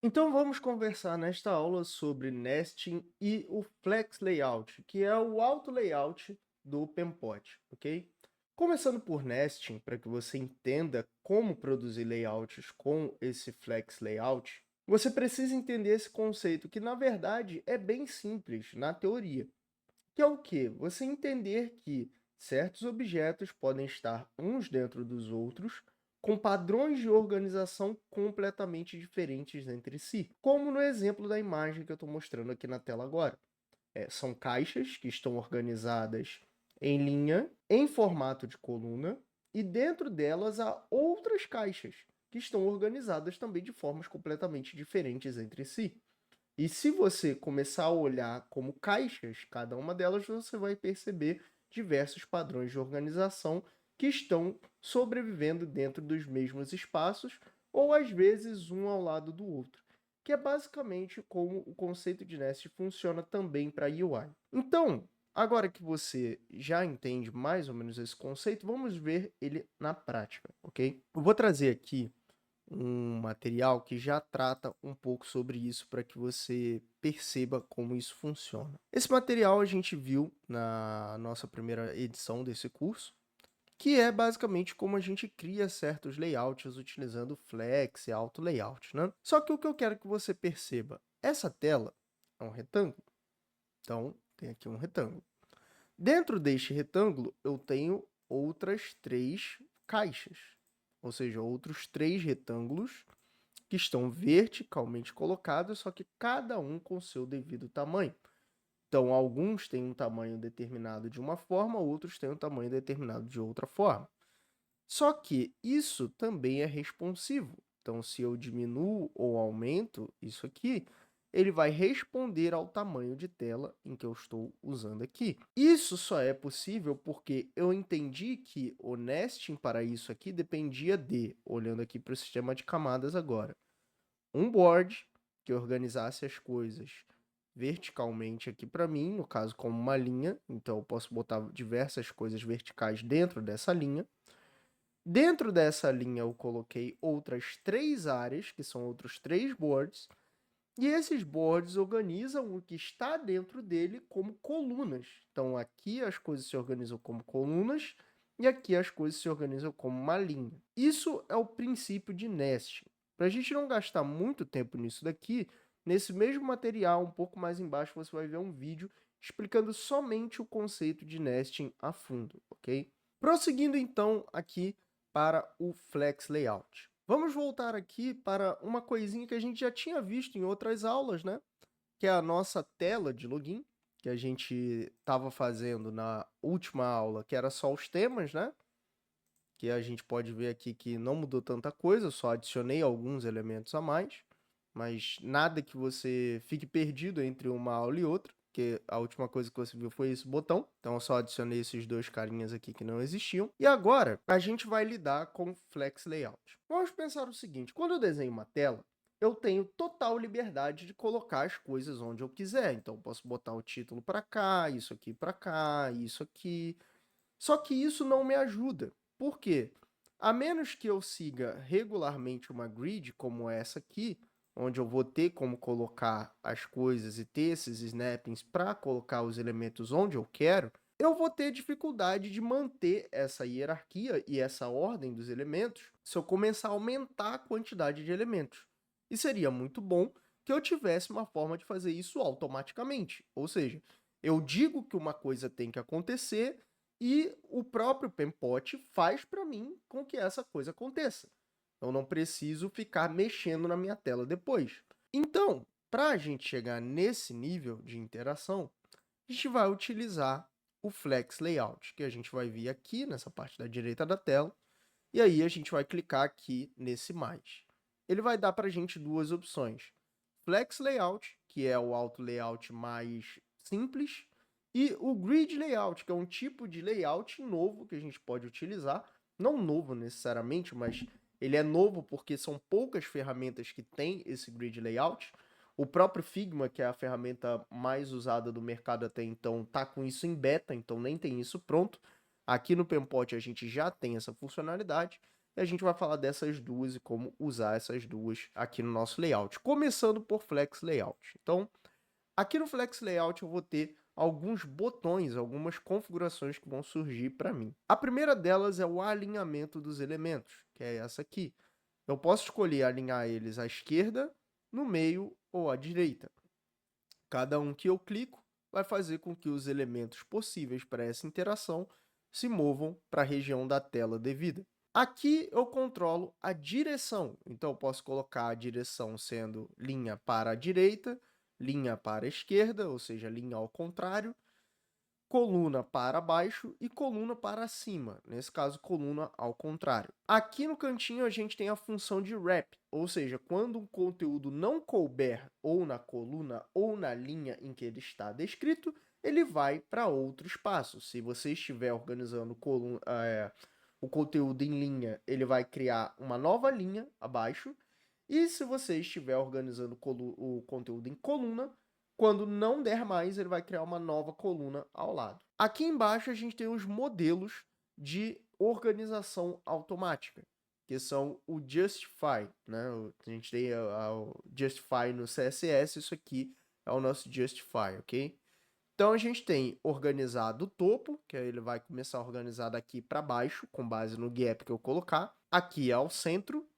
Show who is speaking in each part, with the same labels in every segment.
Speaker 1: Então vamos conversar nesta aula sobre nesting e o flex layout, que é o auto layout do Pempot, ok? Começando por nesting, para que você entenda como produzir layouts com esse flex layout, você precisa entender esse conceito que na verdade é bem simples na teoria, que é o quê? Você entender que certos objetos podem estar uns dentro dos outros, com padrões de organização completamente diferentes entre si, como no exemplo da imagem que eu estou mostrando aqui na tela agora. São caixas que estão organizadas em linha, em formato de coluna, e dentro delas há outras caixas que estão organizadas também de formas completamente diferentes entre si. E se você começar a olhar como caixas, cada uma delas, você vai perceber diversos padrões de organização que estão sobrevivendo dentro dos mesmos espaços, ou às vezes um ao lado do outro, que é basicamente como o conceito de nest funciona também para UI. Então, agora que você já entende mais ou menos esse conceito, vamos ver ele na prática, ok? Eu vou trazer aqui um material que já trata um pouco sobre isso para que você perceba como isso funciona. Esse material a gente viu na nossa primeira edição desse curso, que é basicamente como a gente cria certos layouts utilizando Flex e Auto Layout, né? Só que o que eu quero que você perceba, essa tela é um retângulo, então tem aqui um retângulo. Dentro deste retângulo, eu tenho outras três caixas, ou seja, outros três retângulos que estão verticalmente colocados, só que cada um com seu devido tamanho. Então, alguns têm um tamanho determinado de uma forma, outros têm um tamanho determinado de outra forma. Só que isso também é responsivo. Então, se eu diminuo ou aumento isso aqui, ele vai responder ao tamanho de tela em que eu estou usando aqui. Isso só é possível porque eu entendi que o nesting para isso aqui dependia de, olhando aqui para o sistema de camadas agora, um board que organizasse as coisas verticalmente aqui para mim, no caso como uma linha, então eu posso botar diversas coisas verticais dentro dessa linha. Dentro dessa linha eu coloquei outras três áreas, que são outros três boards, e esses boards organizam o que está dentro dele como colunas. Então aqui as coisas se organizam como colunas e aqui as coisas se organizam como uma linha. Isso é o princípio de nesting. Para a gente não gastar muito tempo nisso daqui, nesse mesmo material, um pouco mais embaixo, você vai ver um vídeo explicando somente o conceito de nesting a fundo, ok? Prosseguindo então aqui para o Flex Layout. Vamos voltar aqui para uma coisinha que a gente já tinha visto em outras aulas, né? Que é a nossa tela de login, que a gente estava fazendo na última aula, que era só os temas, né? Que a gente pode ver aqui que não mudou tanta coisa, só adicionei alguns elementos a mais, mas nada que você fique perdido entre uma aula e outra, porque a última coisa que você viu foi esse botão, então eu só adicionei esses dois carinhas aqui que não existiam. E agora a gente vai lidar com Flex Layout. Vamos pensar o seguinte, quando eu desenho uma tela, eu tenho total liberdade de colocar as coisas onde eu quiser, então eu posso botar o título para cá, isso aqui, só que isso não me ajuda. Por quê? A menos que eu siga regularmente uma grid como essa aqui, onde eu vou ter como colocar as coisas e ter esses snappings para colocar os elementos onde eu quero, eu vou ter dificuldade de manter essa hierarquia e essa ordem dos elementos se eu começar a aumentar a quantidade de elementos. E seria muito bom que eu tivesse uma forma de fazer isso automaticamente. Ou seja, eu digo que uma coisa tem que acontecer e o próprio Pempot faz para mim com que essa coisa aconteça. Eu não preciso ficar mexendo na minha tela depois. Então, para a gente chegar nesse nível de interação, a gente vai utilizar o Flex Layout, que a gente vai vir aqui nessa parte da direita da tela, e aí a gente vai clicar aqui nesse mais. Ele vai dar para a gente duas opções. Flex Layout, que é o auto layout mais simples, e o Grid Layout, que é um tipo de layout novo que a gente pode utilizar. Não novo necessariamente, mas ele é novo porque são poucas ferramentas que têm esse Grid Layout. O próprio Figma, que é a ferramenta mais usada do mercado até então, está com isso em beta, então nem tem isso pronto. Aqui no Pempot a gente já tem essa funcionalidade. e a gente vai falar dessas duas e como usar essas duas aqui no nosso layout. Começando por Flex Layout. Então, aqui no Flex Layout eu vou ter alguns botões, algumas configurações que vão surgir para mim. A primeira delas é o alinhamento dos elementos, que é essa aqui. Eu posso escolher alinhar eles à esquerda, no meio ou à direita. Cada um que eu clico vai fazer com que os elementos possíveis para essa interação se movam para a região da tela devida. Aqui eu controlo a direção, então eu posso colocar a direção sendo linha para a direita, linha para a esquerda, ou seja, linha ao contrário, coluna para baixo e coluna para cima, nesse caso, coluna ao contrário. Aqui no cantinho a gente tem a função de wrap, ou seja, quando um conteúdo não couber ou na coluna ou na linha em que ele está descrito, ele vai para outro espaço. Se você estiver organizando o conteúdo em linha, ele vai criar uma nova linha abaixo, e se você estiver organizando o conteúdo em coluna, quando não der mais, ele vai criar uma nova coluna ao lado. Aqui embaixo a gente tem os modelos de organização automática, que são o Justify, né? A gente tem o Justify no CSS, isso aqui é o nosso Justify, ok? Então a gente tem organizar do topo, que aí ele vai começar a organizar daqui para baixo, com base no gap que eu colocar. Aqui é ao centro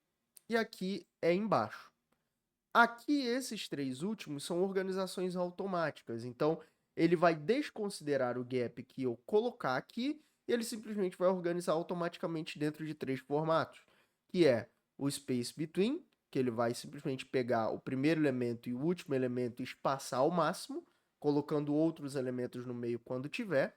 Speaker 1: e aqui é embaixo. Aqui, esses três últimos são organizações automáticas, então ele vai desconsiderar o gap que eu colocar aqui e ele simplesmente vai organizar automaticamente dentro de três formatos, que é o space between, que ele vai simplesmente pegar o primeiro elemento e o último elemento e espaçar ao máximo, colocando outros elementos no meio quando tiver.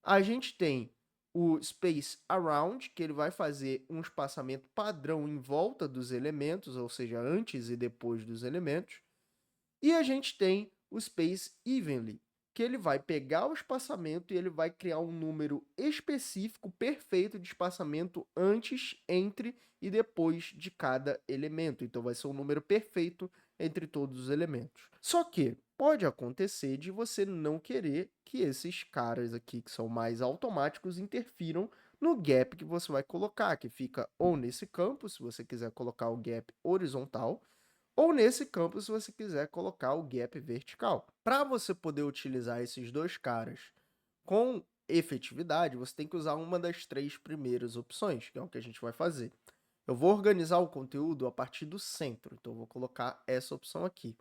Speaker 1: A gente tem o Space Around, que ele vai fazer um espaçamento padrão em volta dos elementos, ou seja, antes e depois dos elementos. E a gente tem o Space Evenly, que ele vai pegar o espaçamento e ele vai criar um número específico, perfeito de espaçamento antes, entre e depois de cada elemento. Então vai ser um número perfeito entre todos os elementos. Só que pode acontecer de você não querer que esses caras aqui, que são mais automáticos, interfiram no gap que você vai colocar, que fica ou nesse campo, se você quiser colocar o gap horizontal, ou nesse campo, se você quiser colocar o gap vertical. Para você poder utilizar esses dois caras com efetividade, você tem que usar uma das três primeiras opções, que é o que a gente vai fazer. Eu vou organizar o conteúdo a partir do centro, então eu vou colocar essa opção aqui.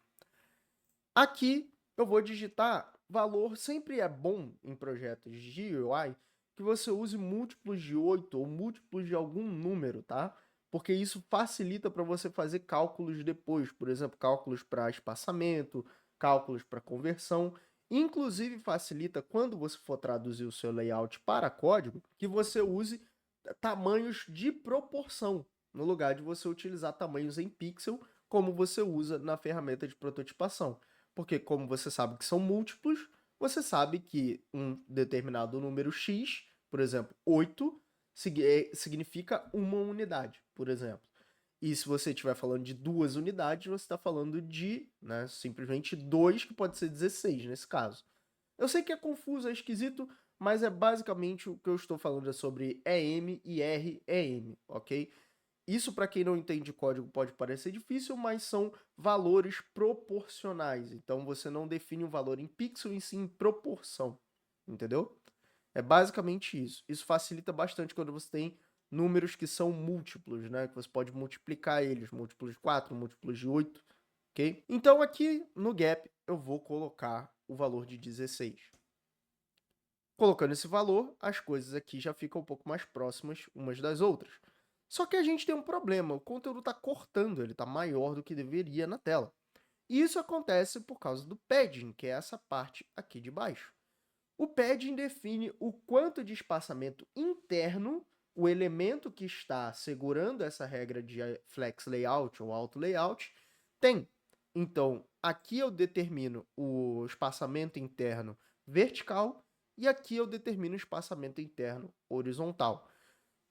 Speaker 1: Aqui eu vou digitar valor, sempre é bom em projetos de UI que você use múltiplos de 8 ou múltiplos de algum número, tá? Porque isso facilita para você fazer cálculos depois, por exemplo, cálculos para espaçamento, cálculos para conversão. Inclusive facilita quando você for traduzir o seu layout para código, que você use tamanhos de proporção, no lugar de você utilizar tamanhos em pixel, como você usa na ferramenta de prototipação. Porque como você sabe que são múltiplos, você sabe que um determinado número x, por exemplo, 8, significa uma unidade, por exemplo. E se você estiver falando de 2 unidades, você está falando de, né, simplesmente 2, que pode ser 16 nesse caso. Eu sei que é confuso, é esquisito, mas é basicamente o que eu estou falando é sobre EM e REM, ok? Isso, para quem não entende código, pode parecer difícil, mas são valores proporcionais. Então, você não define um valor em pixel, e sim em proporção, entendeu? É basicamente isso. Isso facilita bastante quando você tem números que são múltiplos, né? Que você pode multiplicar eles, múltiplos de 4, múltiplos de 8, ok? Então, aqui no gap, eu vou colocar o valor de 16. Colocando esse valor, as coisas aqui já ficam um pouco mais próximas umas das outras. Só que a gente tem um problema, o conteúdo está cortando, ele está maior do que deveria na tela. E isso acontece por causa do padding, que é essa parte aqui de baixo. O padding define o quanto de espaçamento interno o elemento que está segurando essa regra de flex layout ou auto layout tem. Então, aqui eu determino o espaçamento interno vertical e aqui eu determino o espaçamento interno horizontal.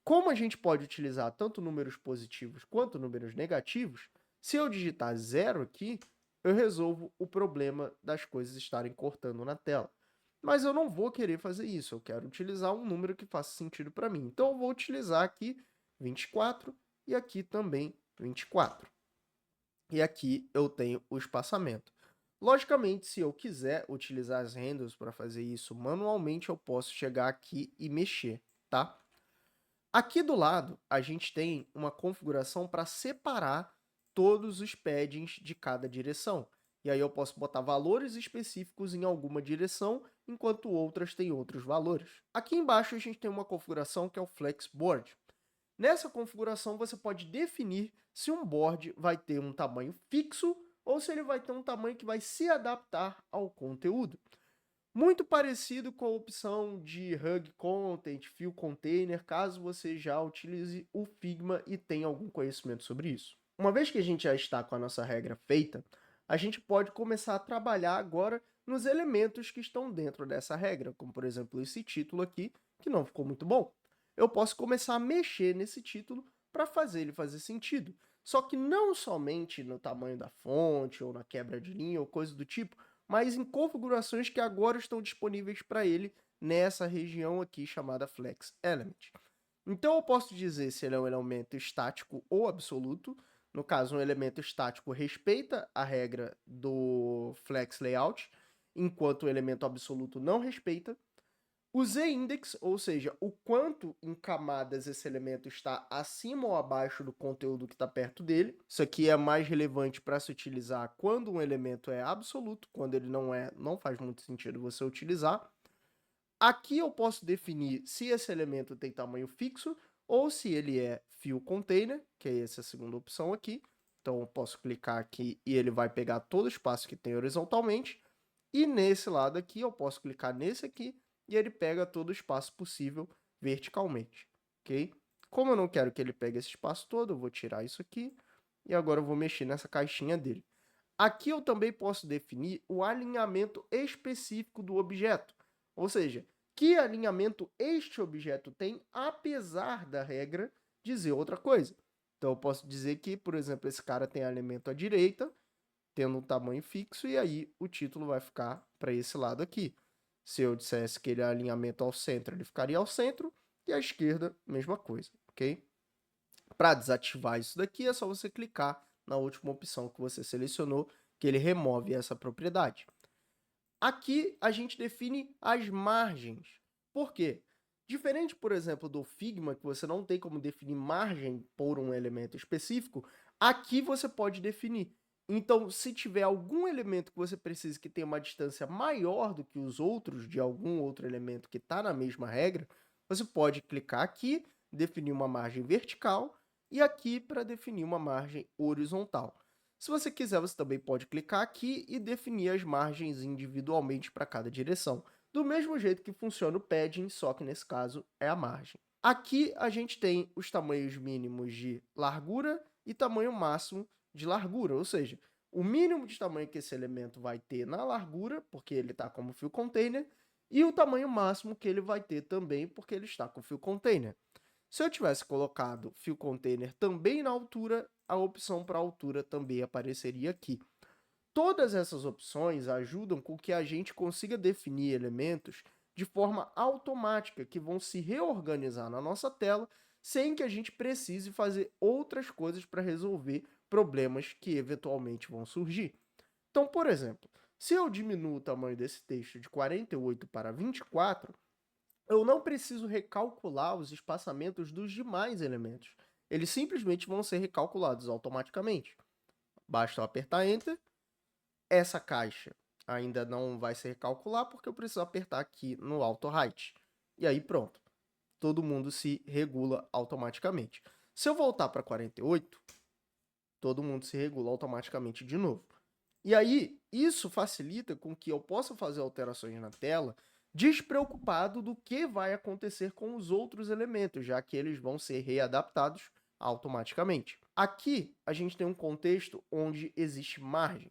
Speaker 1: Como a gente pode utilizar tanto números positivos quanto números negativos, se eu digitar 0 aqui, eu resolvo o problema das coisas estarem cortando na tela. Mas eu não vou querer fazer isso, eu quero utilizar um número que faça sentido para mim. Então eu vou utilizar aqui 24 e aqui também 24. E aqui eu tenho o espaçamento. Logicamente, se eu quiser utilizar as handles para fazer isso manualmente, eu posso chegar aqui e mexer, tá? Aqui do lado, a gente tem uma configuração para separar todos os paddings de cada direção. E aí eu posso botar valores específicos em alguma direção, enquanto outras têm outros valores. Aqui embaixo a gente tem uma configuração que é o Flex Board. Nessa configuração você pode definir se um board vai ter um tamanho fixo ou se ele vai ter um tamanho que vai se adaptar ao conteúdo. Muito parecido com a opção de Hug Content, Fill Container, caso você já utilize o Figma e tenha algum conhecimento sobre isso. Uma vez que a gente já está com a nossa regra feita, a gente pode começar a trabalhar agora nos elementos que estão dentro dessa regra, como por exemplo esse título aqui, que não ficou muito bom. Eu posso começar a mexer nesse título para fazer ele fazer sentido. Só que não somente no tamanho da fonte, ou na quebra de linha, ou coisa do tipo, mas em configurações que agora estão disponíveis para ele nessa região aqui chamada Flex Element. Então eu posso dizer se ele é um elemento estático ou absoluto. No caso, um elemento estático respeita a regra do Flex Layout, enquanto o elemento absoluto não respeita. O Z-index, ou seja, o quanto em camadas esse elemento está acima ou abaixo do conteúdo que está perto dele. Isso aqui é mais relevante para se utilizar quando um elemento é absoluto, quando ele não é, não faz muito sentido você utilizar. Aqui eu posso definir se esse elemento tem tamanho fixo ou se ele é fill container, que é essa segunda opção aqui. Então eu posso clicar aqui e ele vai pegar todo o espaço que tem horizontalmente. E nesse lado aqui eu posso clicar nesse aqui e ele pega todo o espaço possível verticalmente, ok? Como eu não quero que ele pegue esse espaço todo, eu vou tirar isso aqui e agora eu vou mexer nessa caixinha dele. Aqui eu também posso definir o alinhamento específico do objeto, ou seja, que alinhamento este objeto tem, apesar da regra dizer outra coisa. Então eu posso dizer que, por exemplo, esse cara tem alinhamento à direita, tendo um tamanho fixo, e aí o título vai ficar para esse lado aqui. Se eu dissesse que ele é alinhamento ao centro, ele ficaria ao centro, e à esquerda, mesma coisa, ok? Para desativar isso daqui, é só você clicar na última opção que você selecionou, que ele remove essa propriedade. Aqui a gente define as margens. Por quê? Diferente, por exemplo, do Figma, que você não tem como definir margem por um elemento específico, aqui você pode definir. Então, se tiver algum elemento que você precise que tenha uma distância maior do que os outros de algum outro elemento que está na mesma regra, você pode clicar aqui, definir uma margem vertical e aqui para definir uma margem horizontal. Se você quiser, você também pode clicar aqui e definir as margens individualmente para cada direção. Do mesmo jeito que funciona o padding, só que nesse caso é a margem. Aqui a gente tem os tamanhos mínimos de largura e tamanho máximo de largura, ou seja, o mínimo de tamanho que esse elemento vai ter na largura, porque ele está como fill container, e o tamanho máximo que ele vai ter também, porque ele está com fill container. Se eu tivesse colocado fill container também na altura, a opção para altura também apareceria aqui. Todas essas opções ajudam com que a gente consiga definir elementos de forma automática, que vão se reorganizar na nossa tela, sem que a gente precise fazer outras coisas para resolver problemas que eventualmente vão surgir. Então, por exemplo, se eu diminuo o tamanho desse texto de 48 para 24, eu não preciso recalcular os espaçamentos dos demais elementos. Eles simplesmente vão ser recalculados automaticamente. Basta eu apertar Enter. Essa caixa ainda não vai se recalcular porque eu preciso apertar aqui no Auto Height. E aí pronto, todo mundo se regula automaticamente. Se eu voltar para 48, todo mundo se regula automaticamente de novo. E aí, isso facilita com que eu possa fazer alterações na tela despreocupado do que vai acontecer com os outros elementos, já que eles vão ser readaptados automaticamente. Aqui, a gente tem um contexto onde existe margem.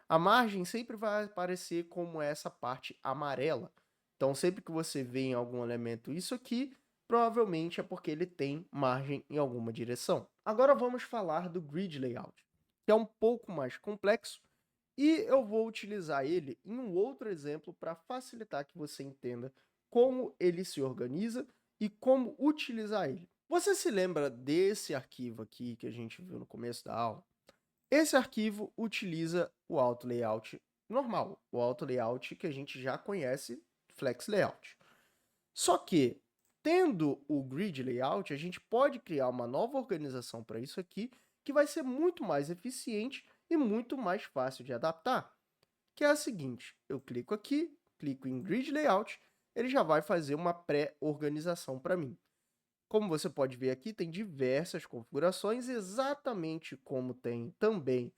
Speaker 1: A margem sempre vai aparecer como essa parte amarela. Então, sempre que você vê em algum elemento isso aqui, provavelmente é porque ele tem margem em alguma direção. Agora vamos falar do Grid Layout, que é um pouco mais complexo, e eu vou utilizar ele em um outro exemplo para facilitar que você entenda como ele se organiza e como utilizar ele. Você se lembra desse arquivo aqui que a gente viu no começo da aula? Esse arquivo utiliza o auto layout normal, o auto layout que a gente já conhece, Flex Layout. Só que, tendo o grid layout, a gente pode criar uma nova organização para isso aqui, que vai ser muito mais eficiente e muito mais fácil de adaptar, que é a seguinte: eu clico aqui, clico em grid layout, ele já vai fazer uma pré-organização para mim. Como você pode ver aqui, tem diversas configurações, exatamente como tem também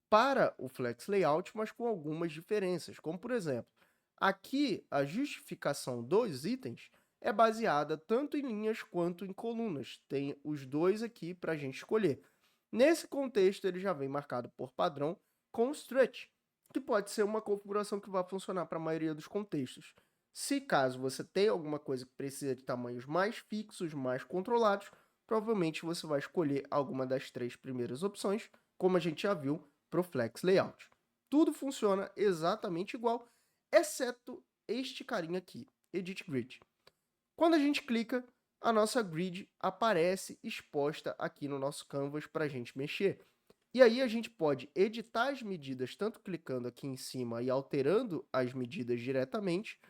Speaker 1: para o Flex Layout, mas com algumas diferenças, como por exemplo, aqui a justificação dos itens é baseada tanto em linhas quanto em colunas. Tem os dois aqui para a gente escolher. Nesse contexto, ele já vem marcado por padrão com stretch, que pode ser uma configuração que vai funcionar para a maioria dos contextos. Se caso você tenha alguma coisa que precisa de tamanhos mais fixos, mais controlados, provavelmente você vai escolher alguma das três primeiras opções, como a gente já viu para o Flex Layout. Tudo funciona exatamente igual, exceto este carinha aqui, Edit Grid. Quando a gente clica, a nossa grid aparece exposta aqui no nosso canvas para a gente mexer. E aí a gente pode editar as medidas tanto clicando aqui em cima e alterando as medidas diretamente,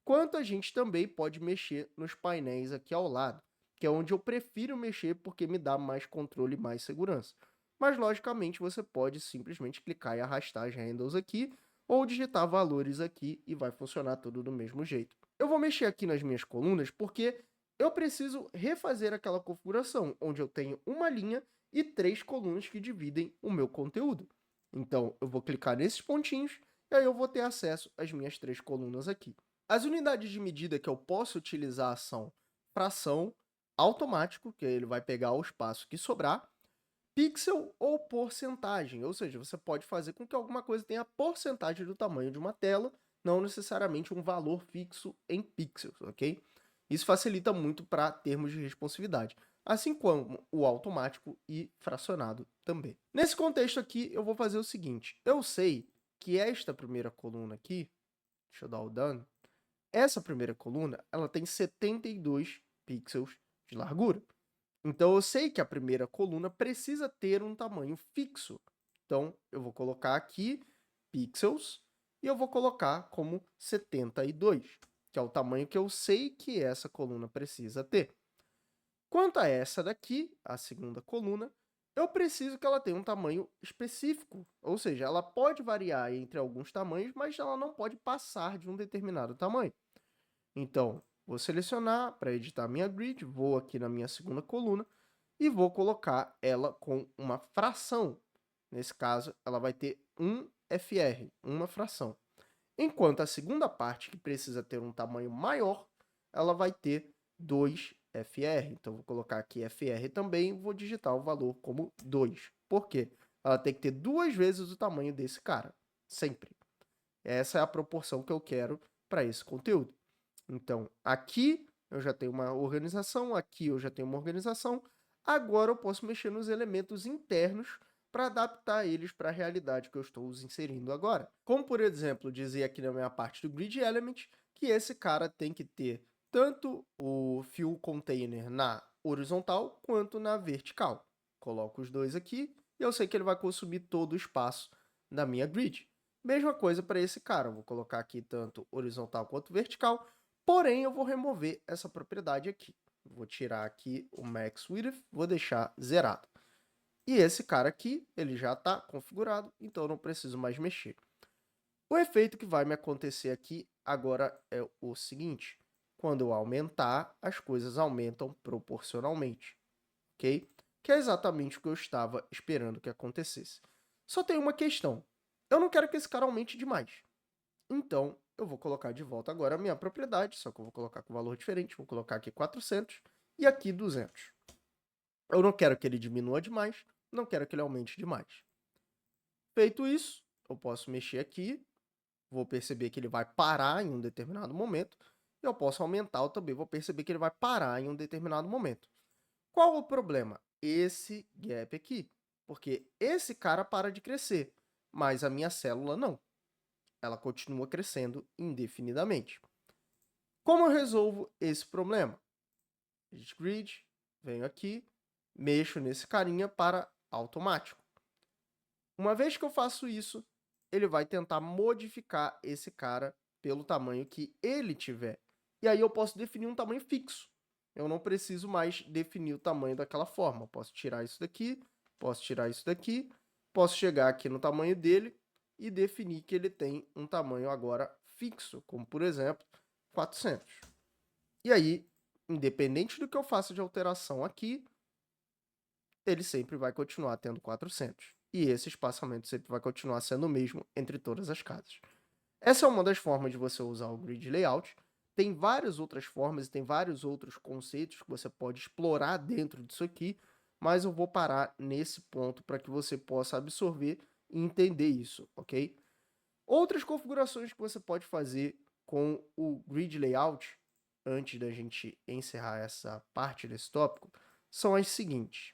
Speaker 1: quanto a gente também pode mexer nos painéis aqui ao lado, que é onde eu prefiro mexer porque me dá mais controle e mais segurança. Mas, logicamente, você pode simplesmente clicar e arrastar as handles aqui, ou digitar valores aqui e vai funcionar tudo do mesmo jeito. Eu vou mexer aqui nas minhas colunas porque eu preciso refazer aquela configuração, onde eu tenho uma linha e 3 colunas que dividem o meu conteúdo. Então, eu vou clicar nesses pontinhos e aí eu vou ter acesso às minhas 3 colunas aqui. As unidades de medida que eu posso utilizar são fração, automático, que ele vai pegar o espaço que sobrar, pixel ou porcentagem, ou seja, você pode fazer com que alguma coisa tenha porcentagem do tamanho de uma tela, não necessariamente um valor fixo em pixels, ok? Isso facilita muito para termos de responsividade, assim como o automático e fracionado também. Nesse contexto aqui, eu vou fazer o seguinte: eu sei que esta primeira coluna aqui, deixa eu dar o done, essa primeira coluna ela tem 72 pixels de largura. Então, eu sei que a primeira coluna precisa ter um tamanho fixo. Então, eu vou colocar aqui pixels e eu vou colocar como 72, que é o tamanho que eu sei que essa coluna precisa ter. Quanto a essa daqui, a segunda coluna, eu preciso que ela tenha um tamanho específico, ou seja, ela pode variar entre alguns tamanhos, mas ela não pode passar de um determinado tamanho. Então, vou selecionar para editar minha grid, vou aqui na minha segunda coluna e vou colocar ela com uma fração. Nesse caso, ela vai ter 1 FR, uma fração. Enquanto a segunda parte, que precisa ter um tamanho maior, ela vai ter 2 FR. Então, vou colocar aqui FR também e vou digitar o valor como 2. Por quê? Ela tem que ter 2 vezes o tamanho desse cara, sempre. Essa é a proporção que eu quero para esse conteúdo. Então, aqui eu já tenho uma organização, aqui eu já tenho uma organização. Agora eu posso mexer nos elementos internos para adaptar eles para a realidade que eu estou os inserindo agora. Como, por exemplo, dizer aqui na minha parte do Grid Element que esse cara tem que ter tanto o fill container na horizontal quanto na vertical. Coloco os dois aqui e eu sei que ele vai consumir todo o espaço da minha grid. Mesma coisa para esse cara, eu vou colocar aqui tanto horizontal quanto vertical, porém eu vou remover essa propriedade aqui. Vou tirar aqui o max width, vou deixar zerado. E esse cara aqui, ele já está configurado, então eu não preciso mais mexer. O efeito que vai me acontecer aqui agora é o seguinte: quando eu aumentar, as coisas aumentam proporcionalmente, ok? Que é exatamente o que eu estava esperando que acontecesse. Só tem uma questão: eu não quero que esse cara aumente demais. Então, eu vou colocar de volta agora a minha propriedade, só que eu vou colocar com valor diferente, vou colocar aqui 400 e aqui 200. Eu não quero que ele diminua demais, não quero que ele aumente demais. Feito isso, eu posso mexer aqui, vou perceber que ele vai parar em um determinado momento, e eu posso aumentar, eu também vou perceber que ele vai parar em um determinado momento. Qual o problema? Esse gap aqui, porque esse cara para de crescer, mas a minha célula não. Ela continua crescendo indefinidamente. Como eu resolvo esse problema? Edit Grid, venho aqui, mexo nesse carinha para automático. Uma vez que eu faço isso, ele vai tentar modificar esse cara pelo tamanho que ele tiver. E aí eu posso definir um tamanho fixo. Eu não preciso mais definir o tamanho daquela forma. Eu posso tirar isso daqui, posso tirar isso daqui, posso chegar aqui no tamanho dele e definir que ele tem um tamanho agora fixo, como por exemplo, 400. E aí, independente do que eu faça de alteração aqui, ele sempre vai continuar tendo 400. E esse espaçamento sempre vai continuar sendo o mesmo entre todas as casas. Essa é uma das formas de você usar o Grid Layout. Tem várias outras formas e tem vários outros conceitos que você pode explorar dentro disso aqui, mas eu vou parar nesse ponto para que você possa absorver e entender isso, ok? Outras configurações que você pode fazer com o Grid Layout, antes da gente encerrar essa parte desse tópico, são as seguintes.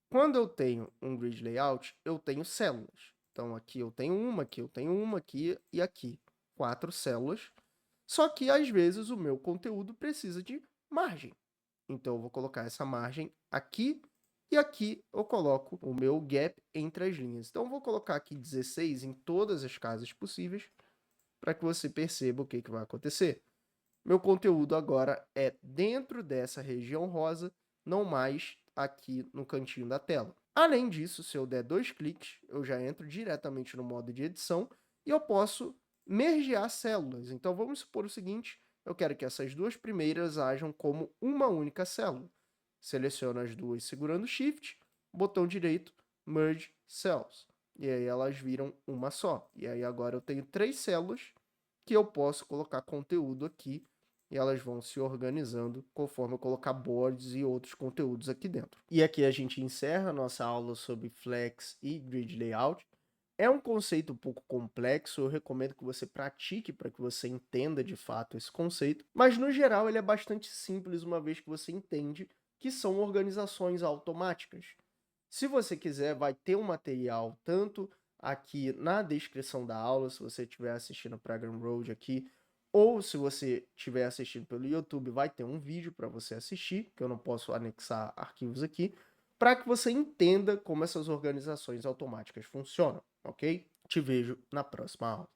Speaker 1: Quando eu tenho um Grid Layout, eu tenho células. Então, aqui eu tenho uma, aqui eu tenho uma, aqui e aqui. 4 células. Só que, às vezes, o meu conteúdo precisa de margem. Então, eu vou colocar essa margem aqui e aqui eu coloco o meu gap entre as linhas. Então, eu vou colocar aqui 16 em todas as casas possíveis para que você perceba o que vai acontecer. Meu conteúdo agora é dentro dessa região rosa, não mais aqui no cantinho da tela. Além disso, se eu der 2 cliques, eu já entro diretamente no modo de edição e eu posso mergear células. Então, vamos supor o seguinte, eu quero que essas duas primeiras ajam como uma única célula. Seleciono as duas segurando Shift, botão direito, Merge Cells. E aí elas viram uma só. E aí agora eu tenho 3 células que eu posso colocar conteúdo aqui e elas vão se organizando conforme eu colocar boards e outros conteúdos aqui dentro. E aqui a gente encerra a nossa aula sobre Flex e Grid Layout. É um conceito um pouco complexo, eu recomendo que você pratique para que você entenda de fato esse conceito, mas no geral ele é bastante simples uma vez que você entende que são organizações automáticas. Se você quiser, vai ter um material tanto aqui na descrição da aula, se você estiver assistindo para Program Road aqui, ou se você estiver assistindo pelo YouTube, vai ter um vídeo para você assistir, que eu não posso anexar arquivos aqui, para que você entenda como essas organizações automáticas funcionam, ok? Te vejo na próxima aula.